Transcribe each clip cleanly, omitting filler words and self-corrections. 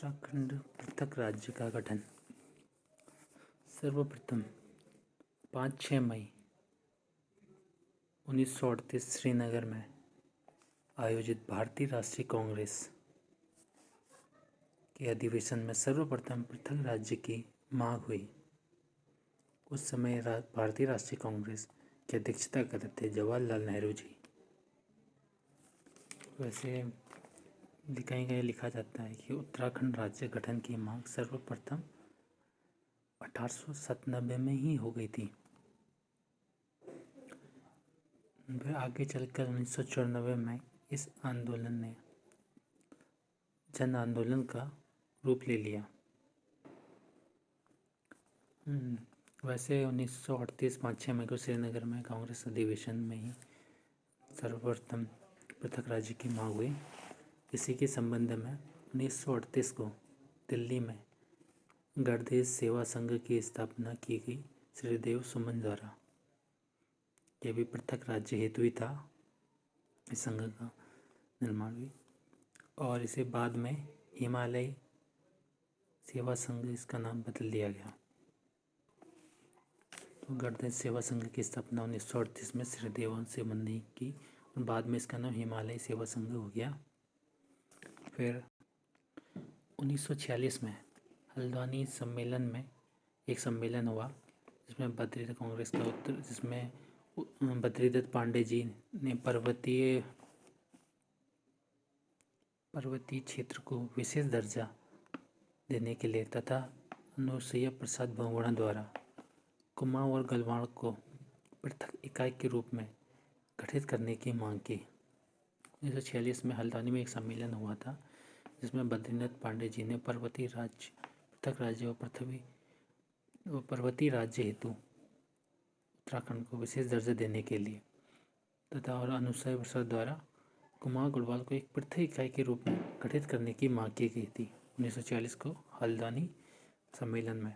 उत्तराखंड पृथक राज्य का गठन। सर्वप्रथम 5-6 मई 1938 श्रीनगर में आयोजित भारतीय राष्ट्रीय कांग्रेस के अधिवेशन में सर्वप्रथम पृथक राज्य की मांग हुई। उस समय भारतीय राष्ट्रीय कांग्रेस की अध्यक्षता कर रहे थे जवाहरलाल नेहरू जी। वैसे कहीं कहीं लिखा जाता है कि उत्तराखंड राज्य गठन की मांग सर्वप्रथम 1897 में ही हो गई थी। फिर आगे चलकर 1994 में इस आंदोलन ने जन आंदोलन का रूप ले लिया। वैसे 1938 5-6 मई को श्रीनगर में कांग्रेस अधिवेशन में ही सर्वप्रथम पृथक राज्य की मांग हुई। इसी के संबंध में 1938 को दिल्ली में गणदेश सेवा संघ की स्थापना की गई श्री देव सुमन द्वारा। यह भी पृथक राज्य हेतु ही था। इस संघ का निर्माण हुई और इसे बाद में हिमालय सेवा संघ इसका नाम बदल दिया गया। तो गणदेश सेवा संघ की स्थापना 1938 में श्री देव सुमन ने की और बाद में इसका नाम हिमालय सेवा संघ हो गया। फिर 1946 में हल्द्वानी सम्मेलन में एक सम्मेलन हुआ जिसमें बद्रीदत्त कांग्रेस का जिसमें बद्रीदत्त पांडे जी ने पर्वतीय क्षेत्र को विशेष दर्जा देने के लिए तथा अनुसुईया प्रसाद बहुगुणा द्वारा कुमाऊं और गलवान को पृथक इकाई के रूप में गठित करने की मांग की। 1946 में हल्द्वानी में एक सम्मेलन हुआ था जिसमें बद्रीनाथ पांडे जी ने पृथक राज्य व पर्वतीय राज्य हेतु उत्तराखंड को विशेष दर्जा देने के लिए तथा और अनुसुईया प्रसाद द्वारा कुमाऊं गढ़वाल को एक पृथक इकाई के रूप में गठित करने की मांग की गई थी 1946 को हल्द्वानी सम्मेलन में।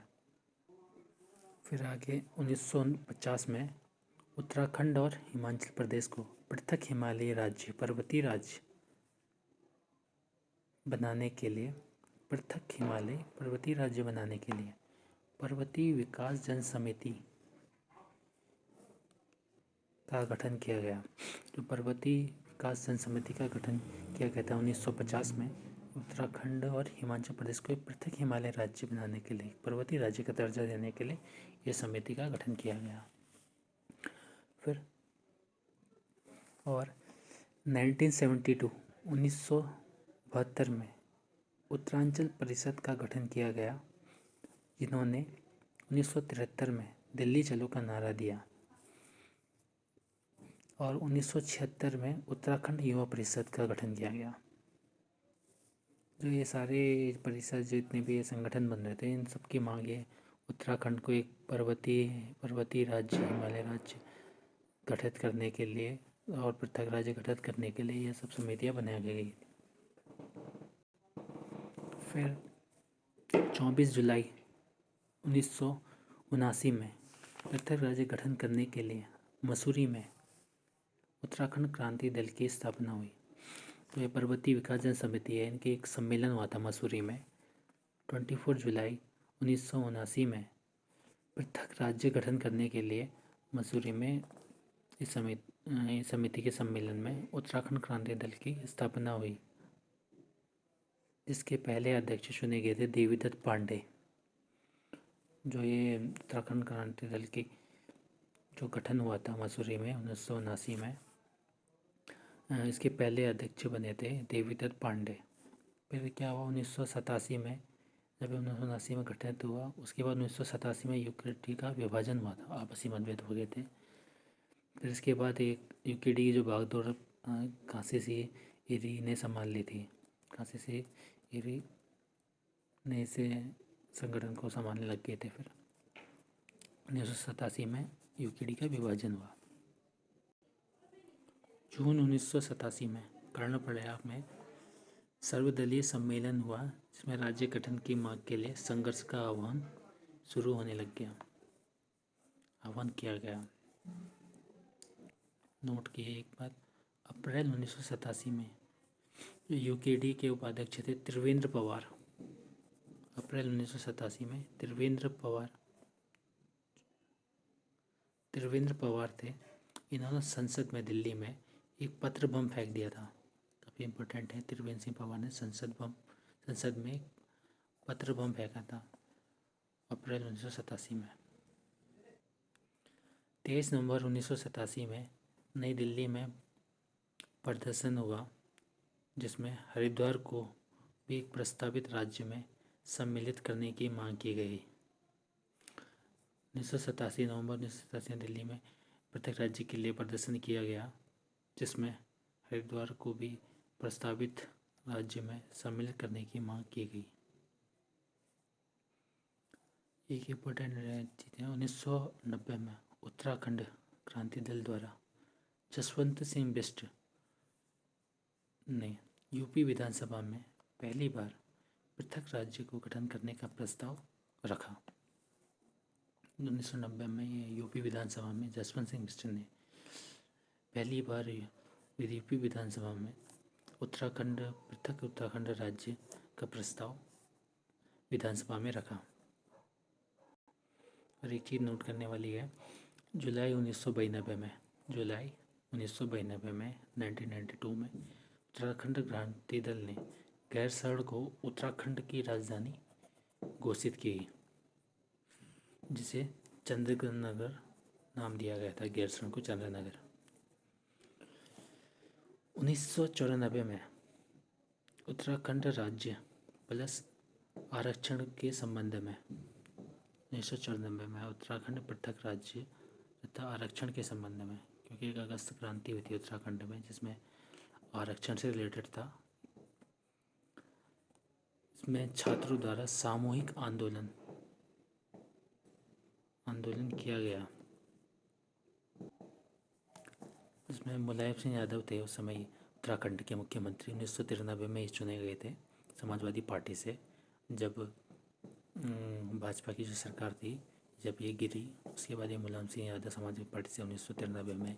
फिर आगे 1950 में उत्तराखंड और हिमाचल प्रदेश को पृथक हिमालयी राज्य पर्वतीय राज्य बनाने के लिए पर्वतीय विकास जन समिति का गठन किया गया। तो पर्वतीय विकास जन समिति का गठन किया गया था 1950 में। उत्तराखंड और हिमाचल प्रदेश को एक पृथक हिमालय राज्य बनाने के लिए पर्वतीय राज्य का दर्जा देने के लिए यह समिति का गठन किया गया। फिर और 1972 में उत्तरांचल परिषद का गठन किया गया जिन्होंने 1973 में दिल्ली चलो का नारा दिया और 1976 में उत्तराखंड युवा परिषद का गठन किया गया। जो ये सारे परिषद जितने भी ये संगठन बन रहे थे इन सबकी मांग ये उत्तराखंड को एक पर्वतीय राज्य हिमालय राज्य गठित करने के लिए और पृथक राज्य गठित करने के लिए ये सब समितियां बनाई गई। फिर 24 जुलाई 1979 में पृथक राज्य गठन करने के लिए मसूरी में उत्तराखंड क्रांति दल की स्थापना हुई। तो ये पर्वतीय विकास जन समिति है, इनके एक सम्मेलन हुआ था मसूरी में 24 जुलाई 1979 में पृथक राज्य गठन करने के लिए मसूरी में इस समिति के सम्मेलन में उत्तराखंड क्रांति दल की स्थापना हुई जिसके पहले अध्यक्ष चुने गए थे देवीदत्त पांडे। जो ये उत्तराखंड क्रांति दल की जो गठन हुआ था मसूरी में 1979 में इसके पहले अध्यक्ष बने थे देवीदत्त पांडे। फिर क्या हुआ 1987 में जब 1979 में गठित हुआ उसके बाद 1987 में यूकेडी का विभाजन हुआ था, आपसी मतभेद हो गए थे। फिर इसके बाद एक यूकेडी की जो भागदौड़ कांसी से एरी ने संभाल ली थी। कांसी से एरी ने इसे संगठन को संभालने लग गए थे। फिर 1987 में यूकेडी का विभाजन हुआ। जून 1987 में कर्णप्रयाग में सर्वदलीय सम्मेलन हुआ जिसमें राज्य गठन की मांग के लिए संघर्ष का आह्वान किया गया। नोट किए एक बात, अप्रैल 1987 में यूकेडी के उपाध्यक्ष थे त्रिवेंद्र पवार अप्रैल 1987 में त्रिवेंद्र पवार थे। इन्होंने संसद में दिल्ली में एक पत्र बम फेंक दिया था। काफ़ी इम्पोर्टेंट है, त्रिवेंद्र सिंह पवार ने संसद में एक पत्र बम फेंका था अप्रैल 1987 में। 23 नवंबर 1987 में नई दिल्ली में प्रदर्शन हुआ, जिसमें हरिद्वार को भी एक प्रस्तावित राज्य में सम्मिलित करने की मांग की गई। 1987 नवंबर 1987 में दिल्ली में प्रत्येक राज्य के लिए प्रदर्शन किया गया, जिसमें हरिद्वार को भी प्रस्तावित राज्य में सम्मिलित करने की मांग की गई। एक इम्पोर्टेंट चीज़ है, 1990 में उत्तराखंड क्रांति दल द्वारा जसवंत सिंह बिष्ट ने यूपी विधानसभा में पहली बार पृथक राज्य को गठन करने का प्रस्ताव रखा। 1990 में ये यूपी विधानसभा में जसवंत सिंह बिष्ट ने पहली बार यूपी विधानसभा में पृथक उत्तराखंड राज्य का प्रस्ताव विधानसभा में रखा। और एक चीज़ नोट करने वाली है, जुलाई 1992 में 1992 में उत्तराखंड क्रांति दल ने गैरसैंण को उत्तराखंड की राजधानी घोषित की, जिसे चंद्रनगर नाम दिया गया था। गैरसैंण को चंद्रनगर। 1994 में उत्तराखंड राज्य प्लस आरक्षण के संबंध में 1994 में उत्तराखंड पृथक राज्य तथा आरक्षण के संबंध में, क्योंकि एक अगस्त क्रांति हुई थी उत्तराखंड में जिसमें आरक्षण से रिलेटेड था। इसमें छात्रों द्वारा सामूहिक आंदोलन किया गया। इसमें मुलायम सिंह यादव थे उस समय उत्तराखंड के मुख्यमंत्री। 1993 में चुने गए थे समाजवादी पार्टी से। जब भाजपा की जो सरकार थी, जब ये गिरी, उसके बाद ये मुलायम सिंह यादव समाजवादी पार्टी से 1993 में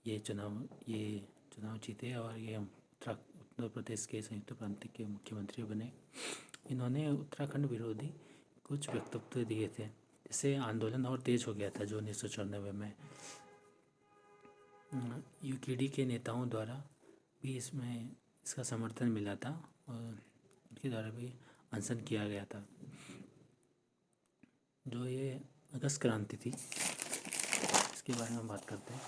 ये चुनाव जीते और ये उत्तर प्रदेश के संयुक्त प्रांत के मुख्यमंत्री बने। इन्होंने उत्तराखंड विरोधी कुछ वक्तव्य दिए थे, जिससे आंदोलन और तेज हो गया था। जो 1994 में यूकेडी के नेताओं द्वारा भी इसका समर्थन मिला था और उनके द्वारा भी अनशन किया गया था। जो ये अगस्त क्रांति थी, इसके बारे में बात करते हैं।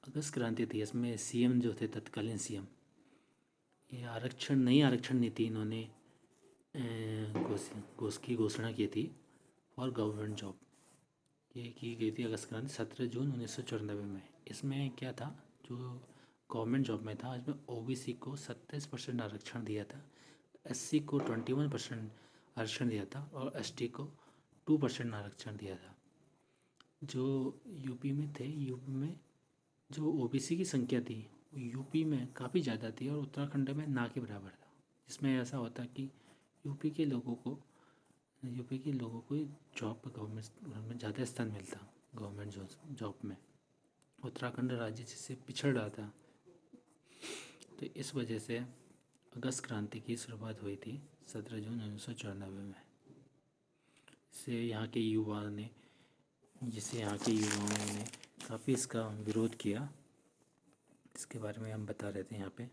अगस्त क्रांति थी, इसमें सीएम जो थे, तत्कालीन सीएम, ये नई आरक्षण नीति इन्होंने की घोषणा की थी और गवर्नमेंट जॉब ये की गई थी अगस्त क्रांति 17 जून 1994 में। इसमें क्या था, जो गवर्नमेंट जॉब में था, इसमें ओबीसी को 27% आरक्षण दिया था, एससी को 21% आरक्षण दिया था और एसटी को 2% आरक्षण दिया था। जो यूपी में जो ओबीसी की संख्या थी यूपी में काफ़ी ज़्यादा थी और उत्तराखंड में ना के बराबर था। जिसमें ऐसा होता कि यूपी के लोगों को जॉब गवर्नमेंट में ज़्यादा स्थान मिलता गवर्नमेंट जॉब में। उत्तराखंड राज्य जिससे पिछड़ रहा था, तो इस वजह से अगस्त क्रांति की शुरुआत हुई थी 17 जून 1994 में। इससे यहाँ के युवाओं ने काफ़ी इसका विरोध किया। इसके बारे में हम बता रहे थे यहाँ पे।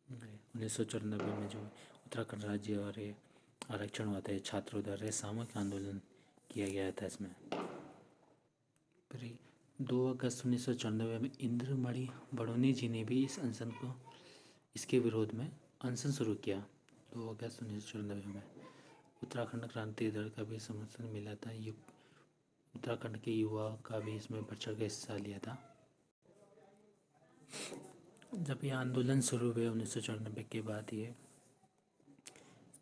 1994 में जो उत्तराखंड राज्य और आरक्षण हुआ था, छात्रों द्वारा सामूहिक आंदोलन किया गया था। इसमें फिर 2 अगस्त 1994 में इंद्रमणि बडोनी जी ने भी इसके विरोध में अनशन शुरू किया। 2 अगस्त 1994 में उत्तराखंड क्रांति दल का भी समर्थन मिला था। ये उत्तराखंड के युवा का भी इसमें बढ़ चढ़ के हिस्सा लिया था। जब ये आंदोलन शुरू हुए 1994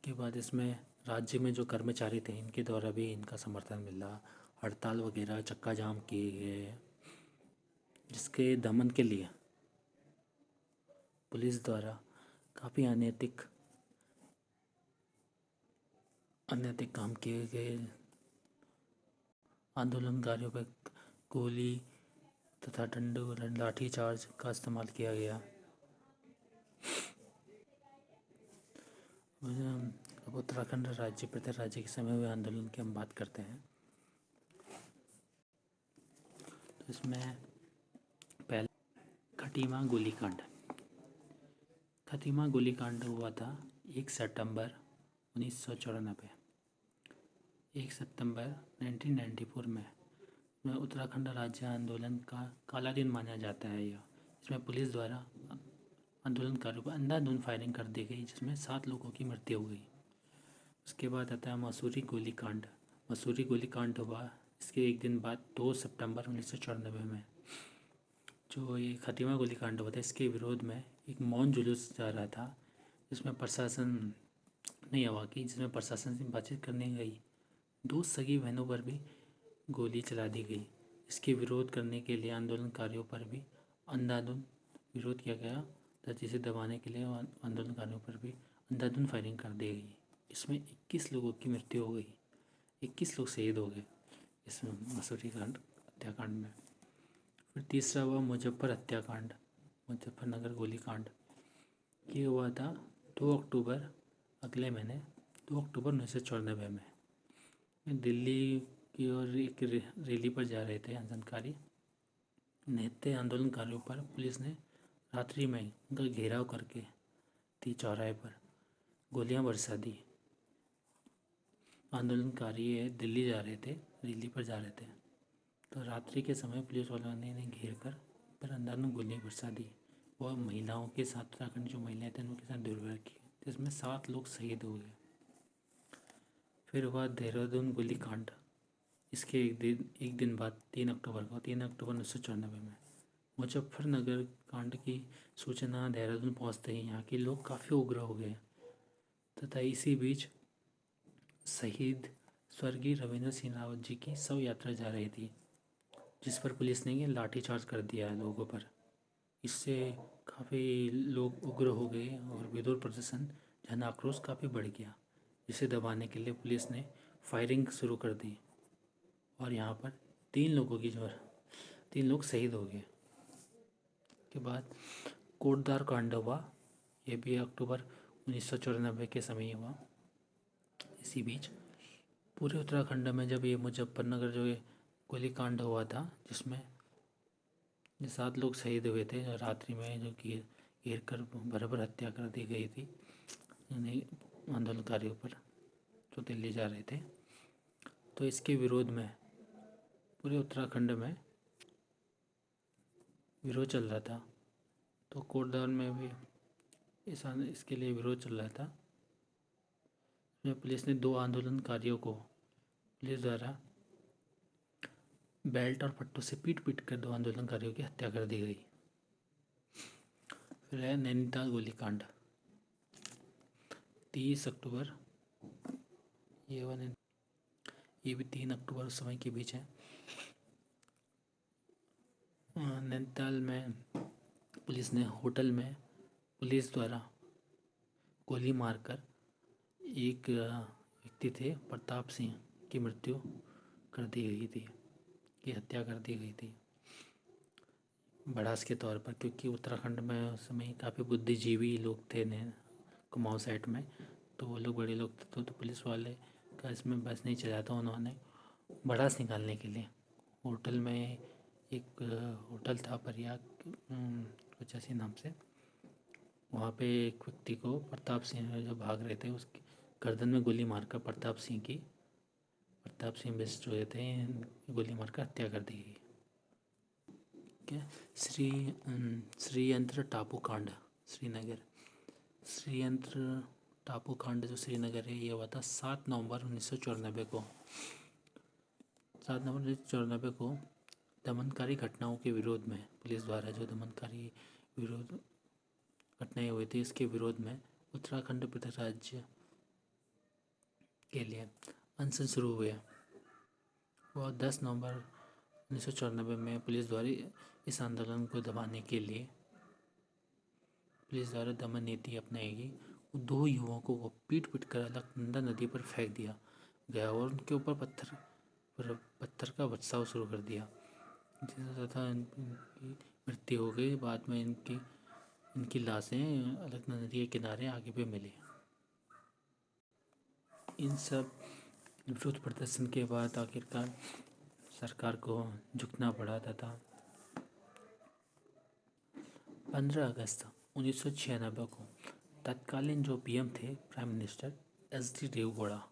के बाद इसमें राज्य में जो कर्मचारी थे, इनके द्वारा भी इनका समर्थन मिला। हड़ताल वगैरह, चक्का जाम किए गए, जिसके दमन के लिए पुलिस द्वारा काफ़ी अनैतिक काम किए गए। आंदोलनकारियों पर गोली तथा लाठी चार्ज का इस्तेमाल किया गया। अब उत्तराखंड राज्य पृथक राज्य के समय हुए आंदोलन की हम बात करते हैं। तो इसमें पहले खटीमा गोलीकांड। खटीमा गोलीकांड हुआ था 1 सितंबर 1994। 1 सितंबर 1994 में उत्तराखंड राज्य आंदोलन का काला दिन माना जाता है। यह इसमें पुलिस द्वारा आंदोलनकारियों पर अंधाधुंध फायरिंग कर दी गई, जिसमें 7 लोगों की मृत्यु हो गई। उसके बाद आता है मसूरी गोलीकांड। मसूरी गोलीकांड हुआ इसके एक दिन बाद 2 सितंबर 1994 में। जो ये खटीमा गोलीकांड हुआ था, इसके विरोध में एक मौन जुलूस जा रहा था, जिसमें प्रशासन ने हवा की, जिसमें प्रशासन से बातचीत करने गई 2 सगी बहनों पर भी गोली चला दी गई। इसके विरोध करने के लिए आंदोलनकारियों पर भी अंधाधुंध विरोध किया गया था, जिसे दबाने के लिए आंदोलनकारियों पर भी अंधाधुंध फायरिंग कर दी गई। इसमें 21 लोगों की मृत्यु हो गई, 21 लोग शहीद हो गए इसमें मसूरी कांड हत्याकांड में। फिर तीसरा हुआ मुजफ्फर हत्याकांड, मुजफ्फरनगर गोलीकांड। ये हुआ था 2 अक्टूबर अगले महीने 2 अक्टूबर 1994 में। दिल्ली की ओर एक रैली पर जा रहे थे आंदोलनकारी। नेते आंदोलनकारियों पर पुलिस ने रात्रि में उनका घेराव करके चौराहे पर गोलियां बरसा दी। आंदोलनकारी दिल्ली जा रहे थे, रैली पर जा रहे थे, तो रात्रि के समय पुलिस वालों ने इन्हें घेर कर पर अंधाधुंध गोलियां बरसा दी। वह महिलाओं के साथ, उत्तराखंड जो महिलाएं थे उनके साथ दुर्व्यवहार किया, जिसमें 7 लोग शहीद हो गए। फिर हुआ देहरादून गोलीकांड। इसके एक दिन बाद 3 अक्टूबर 1994 में मुजफ्फरनगर कांड की सूचना देहरादून पहुंचते ही यहाँ के लोग काफ़ी उग्र हो गए तथा इसी बीच शहीद स्वर्गीय रविंद्र सिंह रावत जी की शव यात्रा जा रही थी, जिस पर पुलिस ने लाठीचार्ज कर दिया लोगों पर। इससे काफ़ी लोग उग्र हो गए और विरोध प्रदर्शन, जन आक्रोश काफ़ी बढ़ गया, जिसे दबाने के लिए पुलिस ने फायरिंग शुरू कर दी और यहाँ पर 3 लोग शहीद हो गए। के बाद कोटद्वार कांड हुआ, ये भी अक्टूबर 1994 के समय हुआ। इसी बीच पूरे उत्तराखंड में जब ये मुजफ्फरनगर जो ये गोलीकांड हुआ था, जिसमें 7 लोग शहीद हुए थे, रात्रि में जो घेर कर बराबर हत्या कर दी गई थी आंदोलनकारियों पर जो दिल्ली जा रहे थे। तो इसके विरोध में पूरे उत्तराखंड में विरोध चल रहा था। तो कोटद्वार में भी इसके लिए विरोध चल रहा था। पुलिस ने 2 आंदोलनकारियों को पुलिस द्वारा बेल्ट और पट्टों से पीट कर 2 आंदोलनकारियों की हत्या कर दी गई। फिर है नैनीताल गोलीकांड, 30 अक्टूबर। ये भी 3 अक्टूबर उस समय के बीच है। नैनीताल में पुलिस ने होटल में पुलिस द्वारा गोली मारकर एक व्यक्ति थे प्रताप सिंह की मृत्यु कर दी गई थी, की हत्या कर दी गई थी बढ़ास के तौर पर, क्योंकि उत्तराखंड में उस समय काफ़ी बुद्धिजीवी लोग थे कुमाऊं साइड में, तो वो लोग बड़े लोग थे, तो पुलिस वाले का इसमें बस नहीं चला था। उन्होंने बढ़ास निकालने के लिए होटल में, एक होटल था प्रयाग कुछ ऐसे नाम से, वहाँ पे एक व्यक्ति को प्रताप सिंह जो भाग रहे थे उसकी गर्दन में गोली मारकर प्रताप सिंह बेस्ट जो थे गोली मारकर हत्या कर दी गई। क्या श्रीयंत्र टापू कांड, श्रीयंत्र टापू कांड जो श्रीनगर है, ये हुआ था 7 नवंबर 1994 को। 7 नवंबर 1994 को दमनकारी घटनाओं के विरोध में पुलिस द्वारा जो दमनकारी विरोध घटनाएं हुई थी, इसके विरोध में उत्तराखंड पृथक राज्य के लिए अनशन शुरू हुए। वह 10 नवंबर 1994 में पुलिस द्वारा इस आंदोलन को दबाने के लिए पुलिस द्वारा दमन नीति अपनाई गई। 2 युवकों को पीट कर अलकनंदा नदी पर फेंक दिया गया और उनके ऊपर पत्थर का बरसाव शुरू कर दिया, तथा इनकी मृत्यु हो गई। बाद में इनकी लाशें अलकनंदा नदी के किनारे आगे पे मिली। इन सब विरोध प्रदर्शन के बाद आखिरकार सरकार को झुकना पड़ा था। 15 अगस्त 1996 को तत्कालीन जो पीएम थे, प्राइम मिनिस्टर एस.डी. देवगौड़ा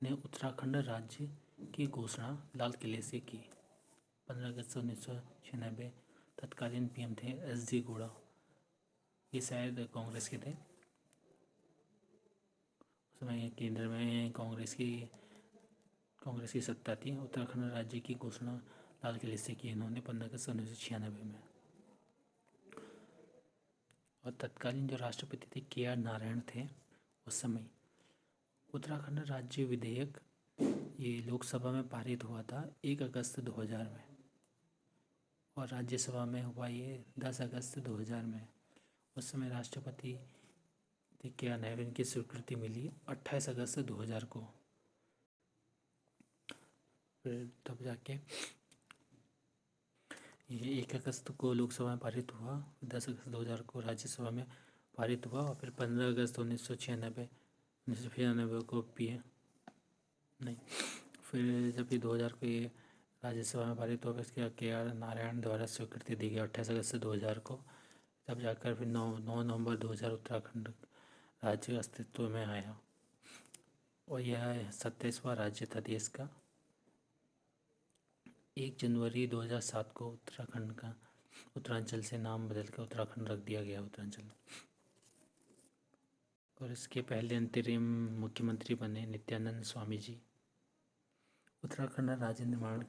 ने उत्तराखंड राज्य की घोषणा लाल किले से की। 15 अगस्त 1996 तत्कालीन पीएम थे एस.डी. गौड़ा, ये शायद कांग्रेस के थे। उस समय केंद्र में कांग्रेस की सत्ता थी। उत्तराखंड राज्य की घोषणा लाल किले से की इन्होंने 15 अगस्त 1996 में। और तत्कालीन जो राष्ट्रपति थे के.आर. नारायण थे उस समय। उत्तराखंड राज्य विधेयक ये लोकसभा में पारित हुआ था 1 अगस्त 2000 में और राज्यसभा में हुआ ये 10 अगस्त 2000 में। उस समय राष्ट्रपति थे के.आर. नारायण, इनकी स्वीकृति मिली 28 अगस्त 2000 को। फिर तब जाके ये 1 अगस्त को लोकसभा में पारित हुआ, 10 अगस्त 2000 को राज्यसभा में पारित हुआ और फिर 15 अगस्त 1996 को फिर जब ये 2000 को ये राज्यसभा में पारित हुआ, इसके के.आर. नारायण द्वारा स्वीकृति दी गई 28 अगस्त 2000 को। तब जाकर फिर 9 नवंबर 2000 उत्तराखंड राज्य अस्तित्व में आया और यह 27वां राज्य था देश का। 1 जनवरी 2007 को उत्तराखंड का उत्तरांचल से नाम बदल कर उत्तराखंड रख दिया गया, उत्तरांचल। और इसके पहले अंतरिम मुख्यमंत्री बने नित्यानंद स्वामी जी। उत्तराखंड राज्य निर्माण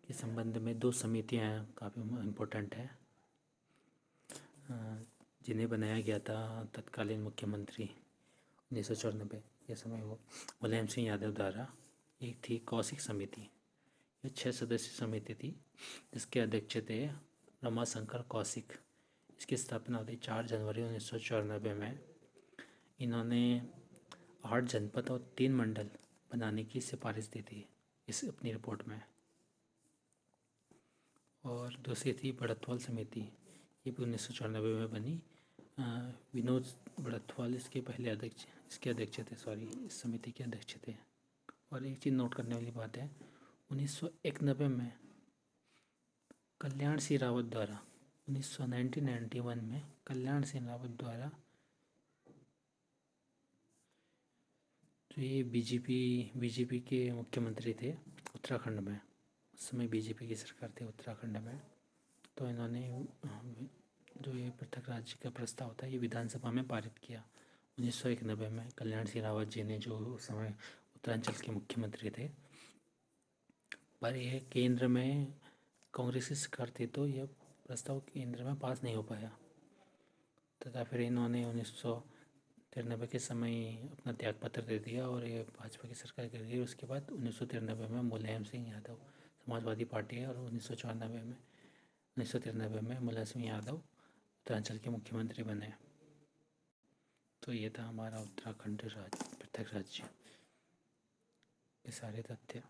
के संबंध में 2 समितियां काफ़ी इम्पोर्टेंट है, जिन्हें बनाया गया था तत्कालीन मुख्यमंत्री 1994 के समय वो मुलायम सिंह यादव द्वारा। एक थी कौशिक समिति, ये 6 सदस्यीय समिति थी जिसके अध्यक्ष थे रमाशंकर कौशिक। इसकी स्थापना हुई 4 जनवरी 1994 में। इन्होंने 8 जनपद और 3 मंडल बनाने की सिफारिश दी थी इस अपनी रिपोर्ट में। और दूसरी थी बड़तवाल समिति, ये भी 1994 में बनी। विनोद बड़तवाल इसके अध्यक्ष थे, इस समिति के अध्यक्ष थे। और एक चीज़ नोट करने वाली बात है, 1991 में कल्याण सिंह रावत द्वारा 1991 में कल्याण सिंह रावत द्वारा तो ये बीजेपी के मुख्यमंत्री थे उत्तराखंड में। उस समय बीजेपी की सरकार थी उत्तराखंड में। तो इन्होंने जो ये पृथक राज्य का प्रस्ताव था ये विधानसभा में पारित किया 1991 में। कल्याण सिंह रावत जी ने, जो उस समय उत्तरांचल के मुख्यमंत्री थे, पर यह केंद्र में कांग्रेस की सरकार थी तो यह प्रस्ताव केंद्र में पास नहीं हो पाया तथा फिर इन्होंने 1993 के समय अपना त्यागपत्र दे दिया और ये भाजपा की सरकार कर दी। उसके बाद 1993 में मुलायम सिंह यादव, समाजवादी पार्टी है, और 1993 में मुलायम सिंह यादव उत्तरांचल के मुख्यमंत्री बने। तो ये था हमारा उत्तराखंड राज्य, पृथक राज्य, ये सारे तथ्य।